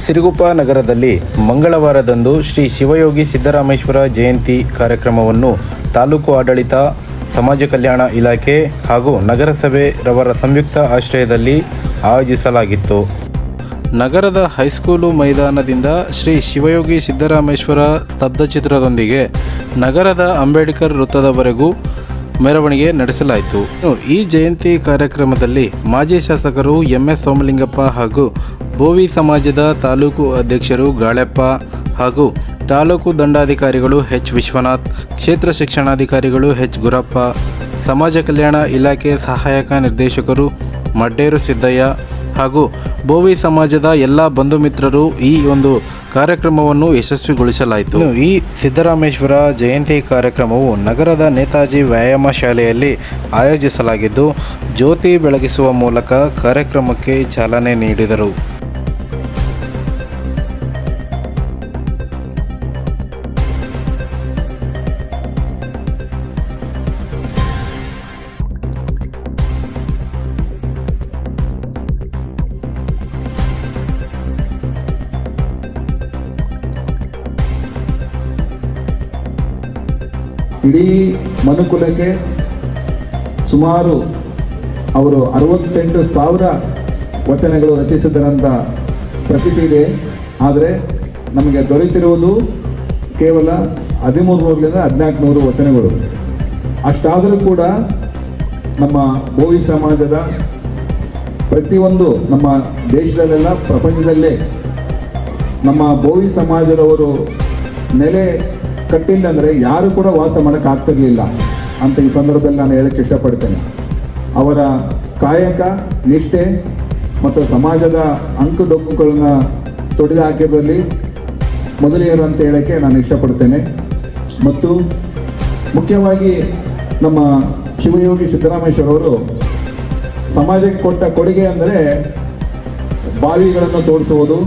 ಸಿರುಗುಪ್ಪ ನಗರದಲ್ಲಿ ಮಂಗಳವಾರದಂದು ಶ್ರೀ ಶಿವಯೋಗಿ ಸಿದ್ದರಾಮೇಶ್ವರ ಜಯಂತಿ ಕಾರ್ಯಕ್ರಮವನ್ನು ತಾಲೂಕು ಆಡಳಿತ, ಸಮಾಜ ಕಲ್ಯಾಣ ಇಲಾಖೆ ಹಾಗೂ ನಗರಸಭೆ ರವರ ಸಂಯುಕ್ತ ಆಶ್ರಯದಲ್ಲಿ ಆಯೋಜಿಸಲಾಗಿತ್ತು. ನಗರದ ಹೈಸ್ಕೂಲು ಮೈದಾನದಿಂದ ಶ್ರೀ ಶಿವಯೋಗಿ ಸಿದ್ದರಾಮೇಶ್ವರ ಸ್ತಬ್ಧಚಿತ್ರದೊಂದಿಗೆ ನಗರದ ಅಂಬೇಡ್ಕರ್ ವೃತ್ತದವರೆಗೂ ಮೆರವಣಿಗೆ ನಡೆಸಲಾಯಿತು. ಈ ಜಯಂತಿ ಕಾರ್ಯಕ್ರಮದಲ್ಲಿ ಮಾಜಿ ಶಾಸಕರು MS ಸೋಮಲಿಂಗಪ್ಪ ಹಾಗೂ ಬೋವಿ ಸಮಾಜದ ತಾಲೂಕು ಅಧ್ಯಕ್ಷರು ಗಾಳೆಪ್ಪ ಹಾಗೂ ತಾಲೂಕು ದಂಡಾಧಿಕಾರಿಗಳು H ವಿಶ್ವನಾಥ್, ಕ್ಷೇತ್ರ ಶಿಕ್ಷಣಾಧಿಕಾರಿಗಳು H ಗುರಪ್ಪ, ಸಮಾಜ ಕಲ್ಯಾಣ ಇಲಾಖೆ ಸಹಾಯಕ ನಿರ್ದೇಶಕರು ಮಡ್ಡೇರು ಸಿದ್ದಯ್ಯ ಹಾಗೂ ಬೋವಿ ಸಮಾಜದ ಎಲ್ಲ ಬಂಧು ಮಿತ್ರರು ಈ ಒಂದು ಕಾರ್ಯಕ್ರಮವನ್ನು ಯಶಸ್ವಿಗೊಳಿಸಲಾಯಿತು. ಈ ಸಿದ್ದರಾಮೇಶ್ವರ ಜಯಂತಿ ಕಾರ್ಯಕ್ರಮವು ನಗರದ ನೇತಾಜಿ ವ್ಯಾಯಾಮ ಶಾಲೆಯಲ್ಲಿ ಆಯೋಜಿಸಲಾಗಿದ್ದು, ಜ್ಯೋತಿ ಬೆಳಗಿಸುವ ಮೂಲಕ ಕಾರ್ಯಕ್ರಮಕ್ಕೆ ಚಾಲನೆ ನೀಡಿದರು. ಇಡೀ ಮನುಕುಲಕ್ಕೆ ಸುಮಾರು ಅವರು 68,000 ವಚನಗಳು ರಚಿಸಿದರಂತ ಪ್ರತೀತಿ ಇದೆ. ಆದರೆ ನಮಗೆ ದೊರೆತಿರುವುದು ಕೇವಲ 1300ರಿಂದ 1400 ವಚನಗಳು. ಅಷ್ಟಾದರೂ ಕೂಡ ನಮ್ಮ ಬೋವಿ ಸಮಾಜದ ಪ್ರತಿಯೊಂದು ನಮ್ಮ ದೇಶದಲ್ಲೆಲ್ಲ ಪ್ರಪಂಚದಲ್ಲೇ ನಮ್ಮ ಬೋವಿ ಸಮಾಜದವರು ನೆಲೆ ಕಟ್ಟಿಲ್ಲ ಅಂದರೆ ಯಾರು ಕೂಡ ವಾಸ ಮಾಡೋಕ್ಕೆ ಆಗ್ತಿರ್ಲಿಲ್ಲ ಅಂತ ಈ ಸಂದರ್ಭದಲ್ಲಿ ನಾನು ಹೇಳಕ್ಕೆ ಇಷ್ಟಪಡ್ತೇನೆ. ಅವರ ಕಾಯಕ, ನಿಷ್ಠೆ ಮತ್ತು ಸಮಾಜದ ಅಂಕುಡೊಂಕುಗಳನ್ನ ತೊಡೆದು ಹಾಕಿದಲ್ಲಿ ಮೊದಲಿಯರು ಅಂತ ಹೇಳಕ್ಕೆ ನಾನು ಇಷ್ಟಪಡ್ತೇನೆ. ಮತ್ತು ಮುಖ್ಯವಾಗಿ ನಮ್ಮ ಶಿವಯೋಗಿ ಸಿದ್ದರಾಮೇಶ್ವರ ಅವರು ಸಮಾಜಕ್ಕೆ ಕೊಟ್ಟ ಕೊಡುಗೆ ಅಂದರೆ ಬಾವಿಗಳನ್ನು ತೋಡಿಸುವುದು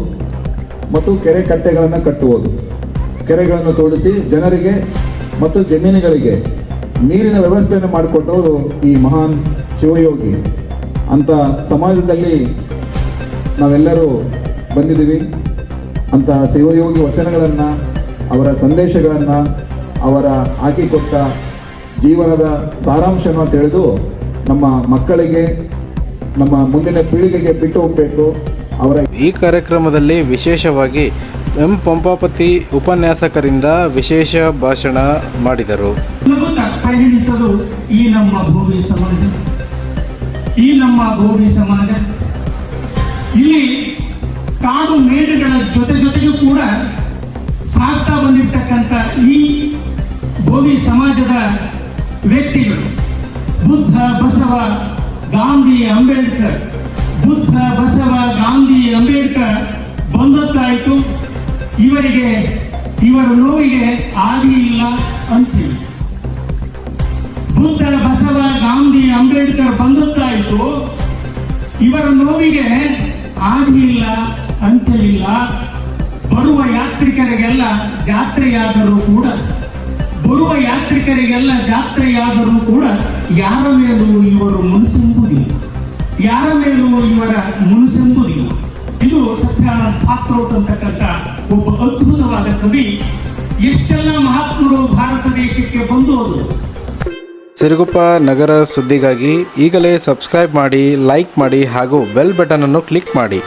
ಮತ್ತು ಕೆರೆ ಕಟ್ಟೆಗಳನ್ನು ಕಟ್ಟುವುದು. ಕೆರೆಗಳನ್ನು ತೋಡಿಸಿ ಜನರಿಗೆ ಮತ್ತು ಜಮೀನುಗಳಿಗೆ ನೀರಿನ ವ್ಯವಸ್ಥೆಯನ್ನು ಮಾಡಿಕೊಟ್ಟವರು ಈ ಮಹಾನ್ ಶಿವಯೋಗಿ ಅಂತ ಸಮಾಜದಲ್ಲಿ ನಾವೆಲ್ಲರೂ ಬಂದಿದ್ದೀವಿ. ಅಂತ ಶಿವಯೋಗಿ ವಚನಗಳನ್ನು, ಅವರ ಸಂದೇಶಗಳನ್ನು, ಅವರ ಹಾಕಿಕೊಟ್ಟ ಜೀವನದ ಸಾರಾಂಶವನ್ನು ತಿಳಿದು ನಮ್ಮ ಮಕ್ಕಳಿಗೆ, ನಮ್ಮ ಮುಂದಿನ ಪೀಳಿಗೆಗೆ ಬಿಟ್ಟು ಹೋಗಬೇಕು. ಅವರ ಈ ಕಾರ್ಯಕ್ರಮದಲ್ಲಿ ವಿಶೇಷವಾಗಿ M ಪಂಪಾಪತಿ ಉಪನ್ಯಾಸಕರಿಂದ ವಿಶೇಷ ಭಾಷಣ ಮಾಡಿದರು. ಪರಿಗಣಿಸಲು ಈ ನಮ್ಮ ಬೋವಿ ಸಮಾಜ ಇಲ್ಲಿ ಕಾಡು ಮೇಡುಗಳ ಜೊತೆಗೂ ಕೂಡ ಸಾಗ್ತಾ ಬಂದಿರತಕ್ಕಂಥ ಈ ಬೋವಿ ಸಮಾಜದ ವ್ಯಕ್ತಿಗಳು ಬುದ್ಧ, ಬಸವ, ಗಾಂಧಿ, ಅಂಬೇಡ್ಕರ್, ಬುದ್ಧ, ಬಸವ, ಗಾಂಧಿ, ಅಂಬೇಡ್ಕರ್ ಬಂದದ್ದಾಯಿತು. ಇವರ ನೋವಿಗೆ ಆದಿ ಇಲ್ಲ ಅಂತೀವಿ. ಬುದ್ಧ, ಬಸವ, ಗಾಂಧಿ, ಅಂಬೇಡ್ಕರ್ ಬಂದದ್ದಾಯಿತು. ಇವರ ನೋವಿಗೆ ಆದಿ ಇಲ್ಲ, ಅಂತ್ಯವಿಲ್ಲ. ಬರುವ ಯಾತ್ರಿಕರಿಗೆಲ್ಲ ಜಾತ್ರೆಯಾದರೂ ಕೂಡ ಯಾರ ಮೇಲೂ ಇವರ ಮುನಿಸೆಂಬುದಿಲ್ಲ. ಇದು ಸತ್ಯಾನಂದ ಪಾತ್ರೋಟ್ ಅಂತಕ್ಕಂಥ ಒಬ್ಬ ಅದ್ಭುತವಾದ ಕವಿ. ಎಷ್ಟೆಲ್ಲ ಮಹಾತ್ಮರು ಭಾರತ ದೇಶಕ್ಕೆ ಬಂದು ಹೋದರು. ಸಿರುಗುಪ್ಪ ನಗರ ಸುದ್ದಿಗಾಗಿ ಈಗಲೇ ಸಬ್ಸ್ಕ್ರೈಬ್ ಮಾಡಿ, ಲೈಕ್ ಮಾಡಿ ಹಾಗೂ ಬೆಲ್ ಬಟನ್ ಅನ್ನು ಕ್ಲಿಕ್ ಮಾಡಿ.